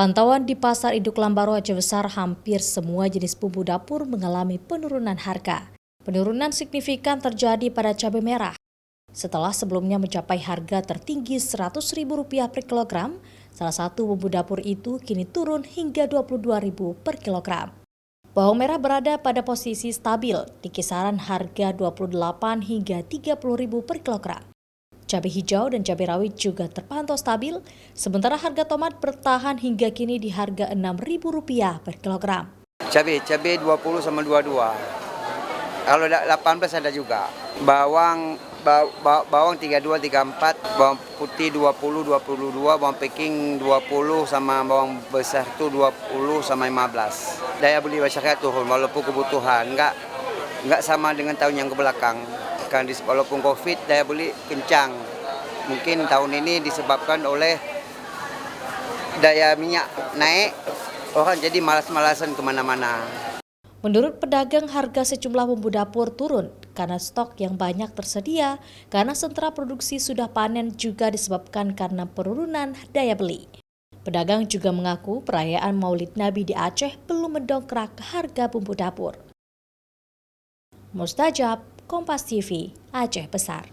Pantauan di Pasar Induk Lambaro Aceh Besar, hampir semua jenis bumbu dapur mengalami penurunan harga. Penurunan signifikan terjadi pada cabai merah. Setelah sebelumnya mencapai harga tertinggi Rp100.000 per kilogram, salah satu bumbu dapur itu kini turun hingga Rp22.000 per kilogram. Bawang merah berada pada posisi stabil di kisaran harga Rp28 hingga Rp30.000 per kilogram. Cabai hijau dan cabai rawit juga terpantau stabil, sementara harga tomat bertahan hingga kini di harga Rp6.000 per kilogram. Cabai 20 sama 22. Kalau 18 ada juga. Bawang 32, 34, bawang putih 20, 22, bawang Peking 20 sama bawang besar itu 20 sama 15. Daya beli masyarakat turun walaupun kebutuhan enggak sama dengan tahun yang kebelakang. Kan walaupun Covid daya beli kencang. Mungkin tahun ini disebabkan oleh daya minyak naik, orang jadi malas-malasan kemana-mana. Menurut pedagang, harga sejumlah bumbu dapur turun karena stok yang banyak tersedia, karena sentra produksi sudah panen, juga disebabkan karena penurunan daya beli. Pedagang juga mengaku perayaan Maulid Nabi di Aceh belum mendongkrak harga bumbu dapur. Mustajab, Kompas TV, Aceh Besar.